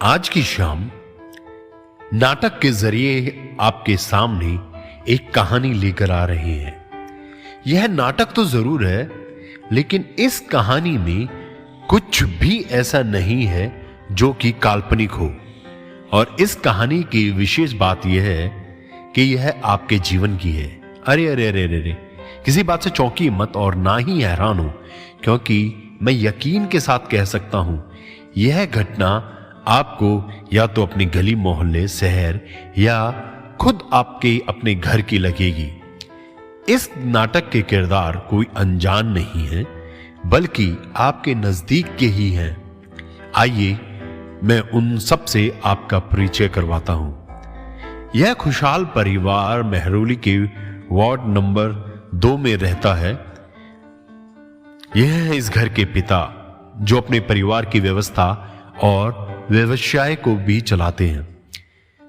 आज की शाम नाटक के जरिए आपके सामने एक कहानी लेकर आ रहे हैं। यह नाटक तो जरूर है, लेकिन इस कहानी में कुछ भी ऐसा नहीं है जो कि काल्पनिक हो। और इस कहानी की विशेष बात यह है कि यह आपके जीवन की है। अरे अरे अरे अरे अरे, किसी बात से चौंकी मत और ना ही हैरान हो, क्योंकि मैं यकीन के साथ कह सकता हूं यह घटना आपको या तो अपनी गली मोहल्ले, शहर या खुद आपके अपने घर की लगेगी। इस नाटक के किरदार कोई अनजान नहीं है, बल्कि आपके नजदीक के ही हैं। आइए मैं उन सब से आपका परिचय करवाता हूं। यह खुशहाल परिवार मेहरौली के वार्ड नंबर 2 में रहता है। यह है इस घर के पिता, जो अपने परिवार की व्यवस्था और व्यवसाय को भी चलाते हैं।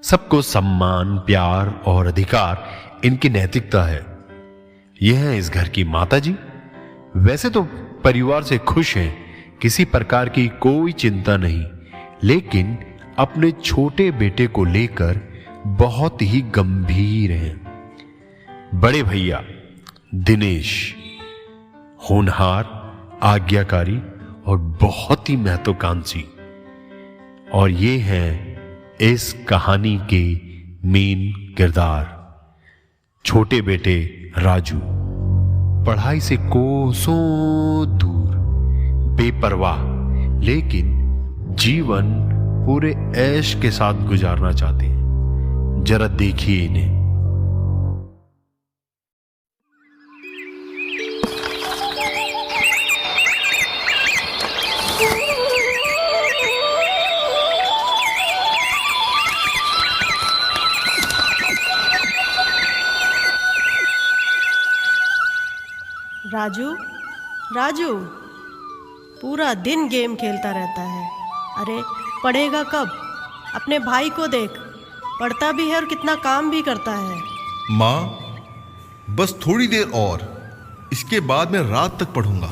सबको सम्मान, प्यार और अधिकार इनकी नैतिकता है। यह है इस घर की माता जी। वैसे तो परिवार से खुश हैं, किसी प्रकार की कोई चिंता नहीं, लेकिन अपने छोटे बेटे को लेकर बहुत ही गंभीर हैं। बड़े भैया दिनेश होनहार, आज्ञाकारी और बहुत ही महत्वाकांक्षी। और ये हैं इस कहानी के मेन किरदार, छोटे बेटे राजू। पढ़ाई से कोसों दूर, बेपरवाह, लेकिन जीवन पूरे ऐश के साथ गुजारना चाहते हैं। जरा देखिए इन्हें। राजू, राजू पूरा दिन गेम खेलता रहता है। अरे पढ़ेगा कब? अपने भाई को देख, पढ़ता भी है और कितना काम भी करता है। माँ, बस थोड़ी देर और, इसके बाद मैं रात तक पढ़ूंगा।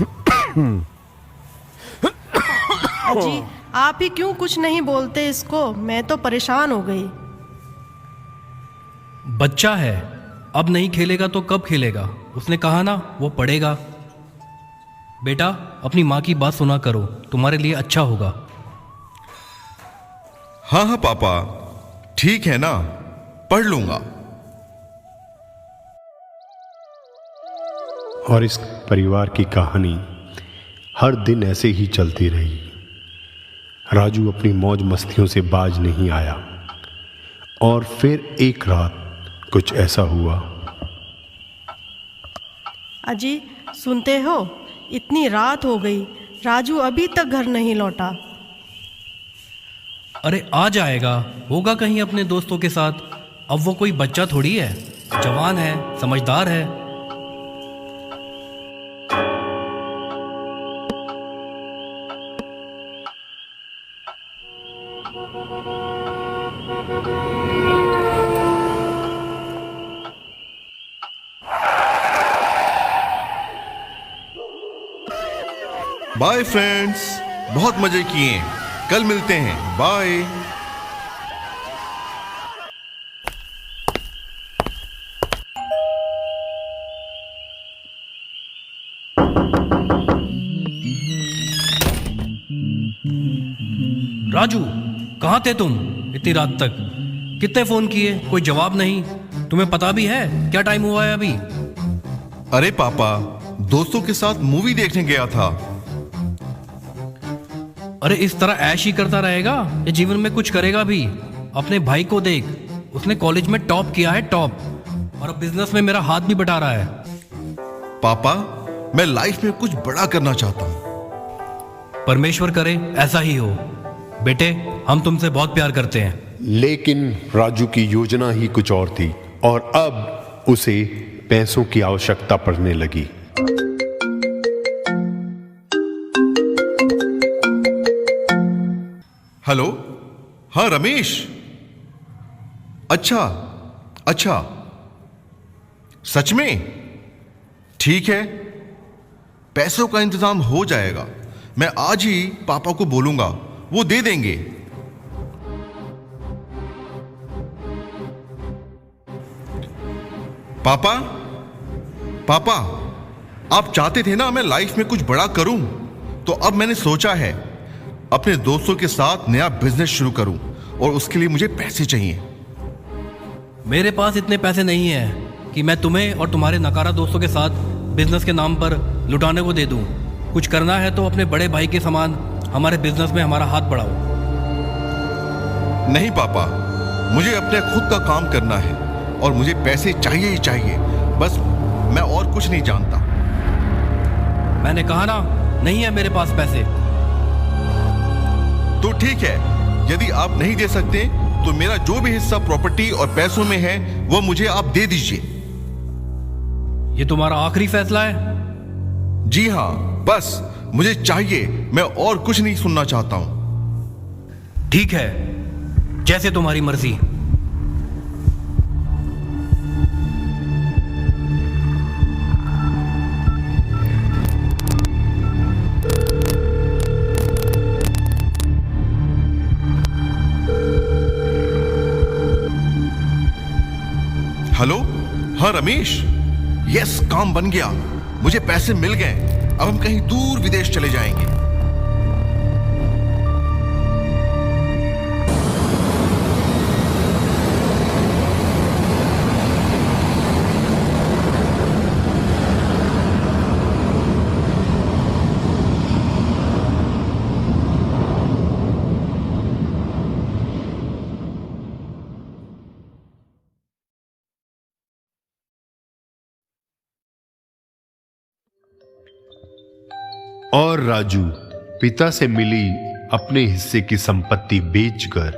अजी, आप ही क्यों कुछ नहीं बोलते इसको? मैं तो परेशान हो गई। बच्चा है, अब नहीं खेलेगा तो कब खेलेगा? उसने कहा ना वो पढ़ेगा। बेटा, अपनी माँ की बात सुना करो, तुम्हारे लिए अच्छा होगा। हाँ हाँ पापा, ठीक है ना, पढ़ लूंगा। और इस परिवार की कहानी हर दिन ऐसे ही चलती रही। राजू अपनी मौज मस्तियों से बाज नहीं आया। और फिर एक रात कुछ ऐसा हुआ। अजी सुनते हो, इतनी रात हो गई, राजू अभी तक घर नहीं लौटा। अरे आ जाएगा, होगा कहीं अपने दोस्तों के साथ। अब वो कोई बच्चा थोड़ी है, जवान है, समझदार है। बाय फ्रेंड्स, बहुत मजे किए, कल मिलते हैं, बाय। राजू, कहाँ थे तुम इतनी रात तक? कितने फोन किए, कोई जवाब नहीं। तुम्हें पता भी है क्या टाइम हुआ है अभी? अरे पापा, दोस्तों के साथ मूवी देखने गया था। अरे इस तरह ऐश ही करता रहेगा या जीवन में कुछ करेगा भी? अपने भाई को देख, उसने कॉलेज में टॉप किया है, टॉप, और अब बिजनेस में मेरा हाथ भी बटा रहा है। पापा, मैं लाइफ में कुछ बड़ा करना चाहता हूं। परमेश्वर करे ऐसा ही हो। बेटे, हम तुमसे बहुत प्यार करते हैं। लेकिन राजू की योजना ही कुछ और थी, और अब उसे पैसों की आवश्यकता पड़ने लगी। हेलो, हाँ रमेश। अच्छा अच्छा, सच में? ठीक है, पैसों का इंतजाम हो जाएगा। मैं आज ही पापा को बोलूंगा, वो दे देंगे। पापा, पापा, आप चाहते थे ना मैं लाइफ में कुछ बड़ा करूं, तो अब मैंने सोचा है अपने दोस्तों के साथ नया बिजनेस शुरू करूं और उसके लिए मुझे पैसे चाहिए। मेरे पास इतने पैसे नहीं हैं कि मैं तुम्हें और तुम्हारे नकारा दोस्तों के साथ बिजनेस के नाम पर लुटाने को दे दूं। कुछ करना है तो अपने बड़े भाई के समान हमारे बिजनेस में हमारा हाथ बढ़ाओ। नहीं पापा, मुझे अपने खुद का काम करना है और मुझे पैसे चाहिए ही चाहिए, बस मैं और कुछ नहीं जानता। मैंने कहा ना, नहीं है मेरे पास पैसे। तो ठीक है, यदि आप नहीं दे सकते तो मेरा जो भी हिस्सा प्रॉपर्टी और पैसों में है वो मुझे आप दे दीजिए। ये तुम्हारा आखिरी फैसला है? जी हाँ, बस मुझे चाहिए, मैं और कुछ नहीं सुनना चाहता हूं। ठीक है, जैसे तुम्हारी मर्जी। हेलो, हाँ रमेश, यस, काम बन गया, मुझे पैसे मिल गए। अब हम कहीं दूर विदेश चले जाएंगे। और राजू पिता से मिली अपने हिस्से की संपत्ति बेचकर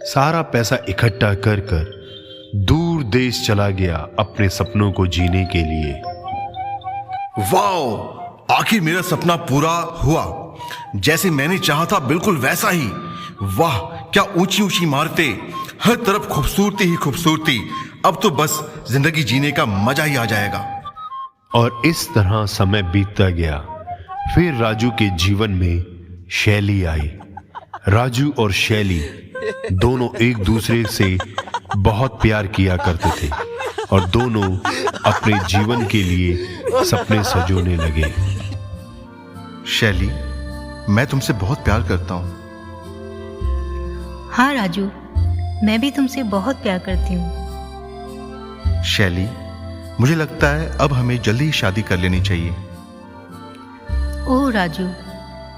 सारा पैसा इकट्ठा कर कर दूर देश चला गया अपने सपनों को जीने के लिए। वाह, आखिर मेरा सपना पूरा हुआ, जैसे मैंने चाहा था बिल्कुल वैसा ही। वाह, क्या ऊंची ऊंची इमारतें, हर तरफ खूबसूरती ही खूबसूरती। अब तो बस जिंदगी जीने का मजा ही आ जाएगा। और इस तरह समय बीतता गया। फिर राजू के जीवन में शैली आई। राजू और शैली दोनों एक दूसरे से बहुत प्यार किया करते थे और दोनों अपने जीवन के लिए सपने सजोने लगे। शैली, मैं तुमसे बहुत प्यार करता हूं। हाँ राजू, मैं भी तुमसे बहुत प्यार करती हूँ। शैली, मुझे लगता है अब हमें जल्दी ही शादी कर लेनी चाहिए। ओह राजू,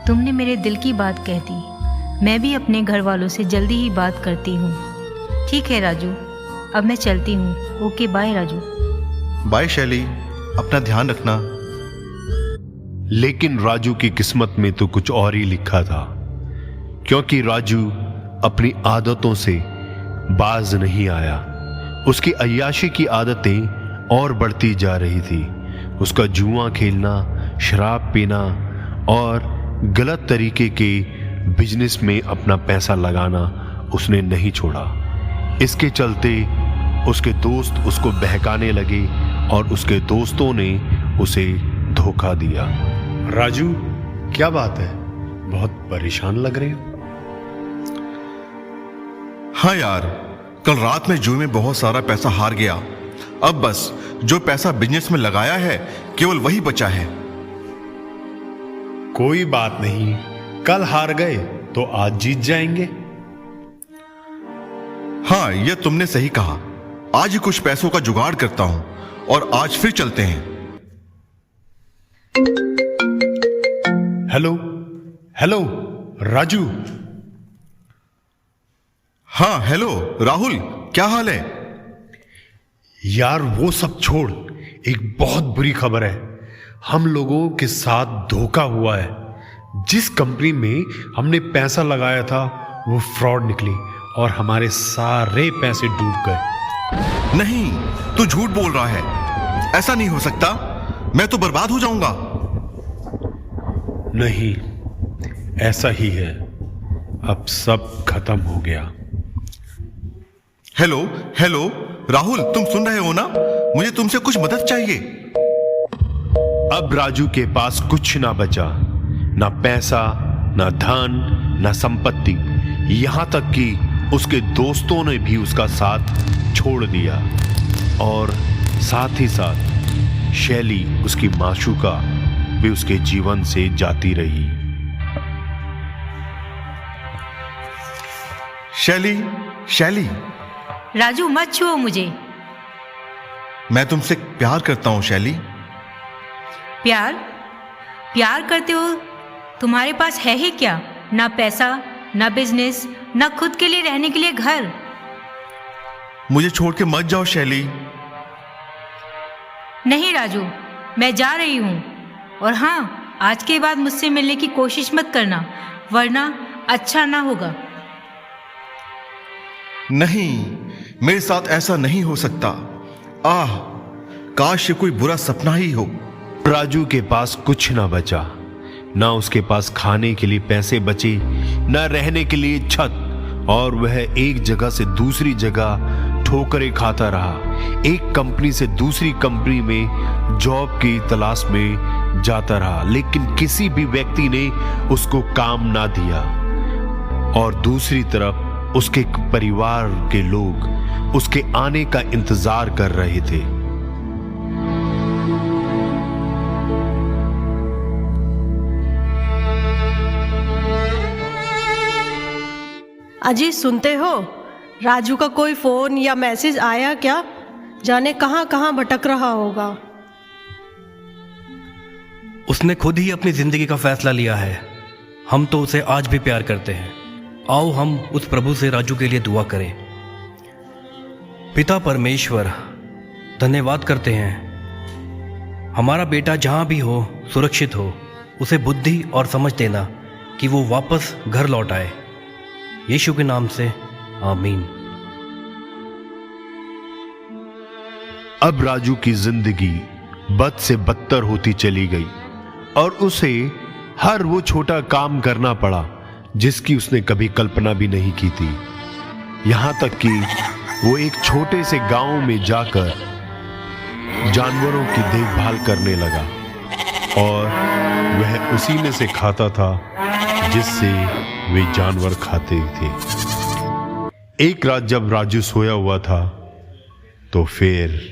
तुमने मेरे दिल की बात कह दी। मैं भी अपने घर वालों से जल्दी ही बात करती हूँ। ठीक है राजू, अब मैं चलती हूँ। Okay, bye Raju. बाय शैली, अपना ध्यान रखना। लेकिन राजू की किस्मत में तो कुछ और ही लिखा था, क्योंकि राजू अपनी आदतों से बाज नहीं आया। उसकी अय्याशी की आदतें और बढ़ती जा रही थी। उसका जुआ खेलना, शराब पीना और गलत तरीके के बिजनेस में अपना पैसा लगाना उसने नहीं छोड़ा। इसके चलते उसके दोस्त उसको बहकाने लगे और उसके दोस्तों ने उसे धोखा दिया। राजू, क्या बात है? बहुत परेशान लग रहे हो। हाँ यार, कल रात में जुए में बहुत सारा पैसा हार गया। अब बस जो पैसा बिजनेस में लगाया है केवल वही बचा है। कोई बात नहीं, कल हार गए तो आज जीत जाएंगे। हाँ, यह तुमने सही कहा। आज ही कुछ पैसों का जुगाड़ करता हूं और आज फिर चलते हैं। Hello hello Raju. हाँ हेलो राहुल, क्या हाल है? यार वो सब छोड़, एक बहुत बुरी खबर है। हम लोगों के साथ धोखा हुआ है। जिस कंपनी में हमने पैसा लगाया था वो फ्रॉड निकली और हमारे सारे पैसे डूब गए। नहीं, तू झूठ बोल रहा है। ऐसा नहीं हो सकता, मैं तो बर्बाद हो जाऊंगा। नहीं, ऐसा ही है। अब सब खत्म हो गया। हेलो हेलो राहुल, तुम सुन रहे हो ना? मुझे तुमसे कुछ मदद चाहिए। अब राजू के पास कुछ ना बचा, ना पैसा, ना धन, ना संपत्ति। यहां तक कि उसके दोस्तों ने भी उसका साथ छोड़ दिया और साथ ही साथ शैली उसकी माशूका भी उसके जीवन से जाती रही। शैली, शैली, राजू मत छुओ मुझे। मैं तुमसे प्यार करता हूं शैली। प्यार? प्यार करते हो? तुम्हारे पास है ही क्या? ना पैसा, ना बिजनेस, ना खुद के लिए रहने के लिए घर। मुझे छोड़ के मत जाओ शैली। नहीं राजू, मैं जा रही हूँ। और हाँ, आज के बाद मुझसे मिलने की कोशिश मत करना, वरना अच्छा ना होगा। नहीं, मेरे साथ ऐसा नहीं हो सकता। आह, काश ये कोई बुरा सपना ही हो। राजू के पास कुछ ना बचा, ना उसके पास खाने के लिए पैसे बचे, ना रहने के लिए छत, और वह एक जगह से दूसरी जगह ठोकरें खाता रहा। एक कंपनी से दूसरी कंपनी में जॉब की तलाश में जाता रहा, लेकिन किसी भी व्यक्ति ने उसको काम ना दिया। और दूसरी तरफ उसके परिवार के लोग उसके आने का इंतजार कर रहे थे। अजी सुनते हो? राजू का कोई फोन या मैसेज आया क्या? जाने कहां कहां भटक रहा होगा। उसने खुद ही अपनी जिंदगी का फैसला लिया है। हम तो उसे आज भी प्यार करते हैं। आओ हम उस प्रभु से राजू के लिए दुआ करें। पिता परमेश्वर, धन्यवाद करते हैं, हमारा बेटा जहां भी हो सुरक्षित हो। उसे बुद्धि और समझ देना कि वो वापस घर लौट आए। यीशु के नाम से आमीन। अब राजू की जिंदगी बद से बदतर होती चली गई और उसे हर वो छोटा काम करना पड़ा जिसकी उसने कभी कल्पना भी नहीं की थी। यहां तक कि वो एक छोटे से गांव में जाकर जानवरों की देखभाल करने लगा और वह उसी में से खाता था जिससे वे जानवर खाते थे। एक रात जब राजू सोया हुआ था तो फिर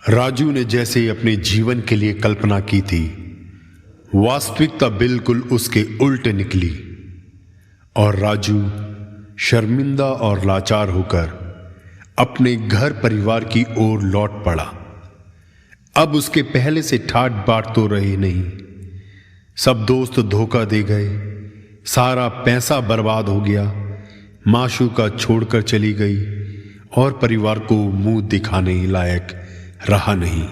राजू ने जैसे अपने जीवन के लिए कल्पना की थी, वास्तविकता बिल्कुल उसके उल्ट निकली और राजू शर्मिंदा और लाचार होकर अपने घर परिवार की ओर लौट पड़ा। अब उसके पहले से ठाट बाट तो रहे नहीं। सब दोस्त धोखा दे गए, सारा पैसा बर्बाद हो गया, माशूका छोड़कर चली गई और परिवार को मुंह दिखाने लायक रहा नहीं।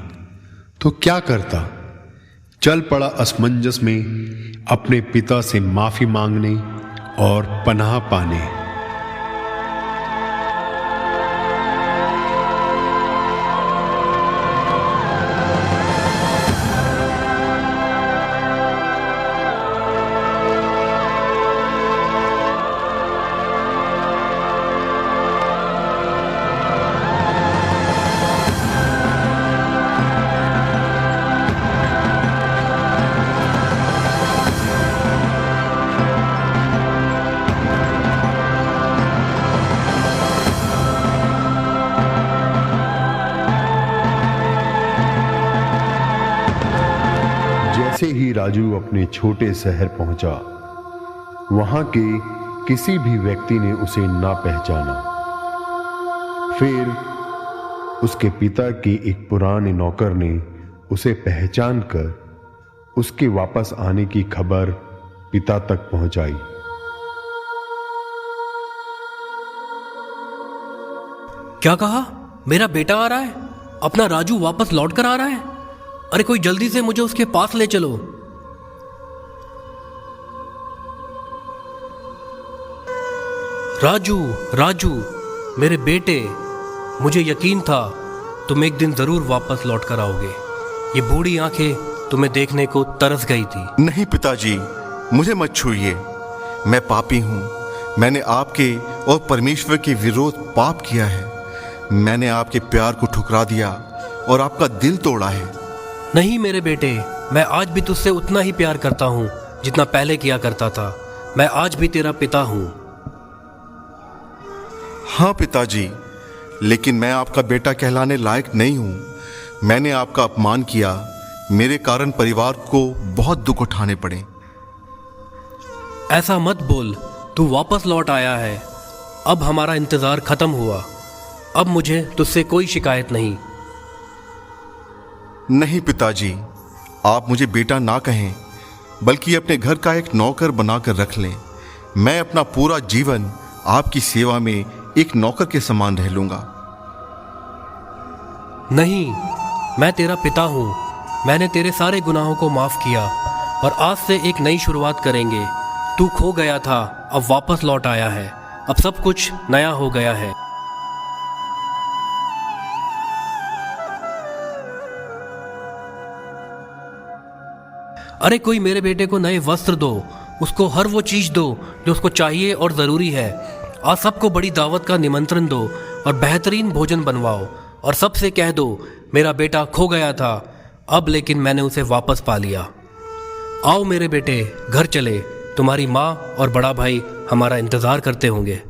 तो क्या करता? चल पड़ा असमंजस में अपने पिता से माफी मांगने और पनाह पाने। जैसे ही राजू अपने छोटे शहर पहुंचा, वहां के किसी भी व्यक्ति ने उसे ना पहचाना। फिर उसके पिता के एक पुराने नौकर ने उसे पहचान कर उसके वापस आने की खबर पिता तक पहुंचाई। क्या कहा? मेरा बेटा आ रहा है? अपना राजू वापस लौट कर आ रहा है? अरे कोई जल्दी से मुझे उसके पास ले चलो। राजू, राजू, मेरे बेटे, मुझे यकीन था तुम एक दिन जरूर वापस लौट कर आओगे। ये बूढ़ी आंखें तुम्हें देखने को तरस गई थी। नहीं पिताजी, मुझे मत छूइए। मैं पापी हूँ। मैंने आपके और परमेश्वर के विरोध पाप किया है। मैंने आपके प्यार को ठुकरा दिया और आपका दिल तोड़ा है। नहीं मेरे बेटे, मैं आज भी तुझसे उतना ही प्यार करता हूँ जितना पहले किया करता था। मैं आज भी तेरा पिता हूँ। हाँ पिताजी, लेकिन मैं आपका बेटा कहलाने लायक नहीं हूँ। मैंने आपका अपमान किया। मेरे कारण परिवार को बहुत दुख उठाने पड़े। ऐसा मत बोल। तू वापस लौट आया है। अब हमारा इंतजार खत्म हुआ। अब मुझे तुझसे कोई शिकायत नहीं। नहीं पिताजी, आप मुझे बेटा ना कहें, बल्कि अपने घर का एक नौकर बनाकर रख लें। मैं अपना पूरा जीवन आपकी सेवा में एक नौकर के समान रह लूंगा। नहीं, मैं तेरा पिता हूँ। मैंने तेरे सारे गुनाहों को माफ किया और आज से एक नई शुरुआत करेंगे। तू खो गया था, अब वापस लौट आया है। अब सब कुछ नया हो गया है। अरे कोई मेरे बेटे को नए वस्त्र दो, उसको हर वो चीज दो जो उसको चाहिए और जरूरी है। आज सबको बड़ी दावत का निमंत्रण दो और बेहतरीन भोजन बनवाओ और सबसे कह दो मेरा बेटा खो गया था, अब लेकिन मैंने उसे वापस पा लिया। आओ मेरे बेटे, घर चले। तुम्हारी माँ और बड़ा भाई हमारा इंतजार करते होंगे।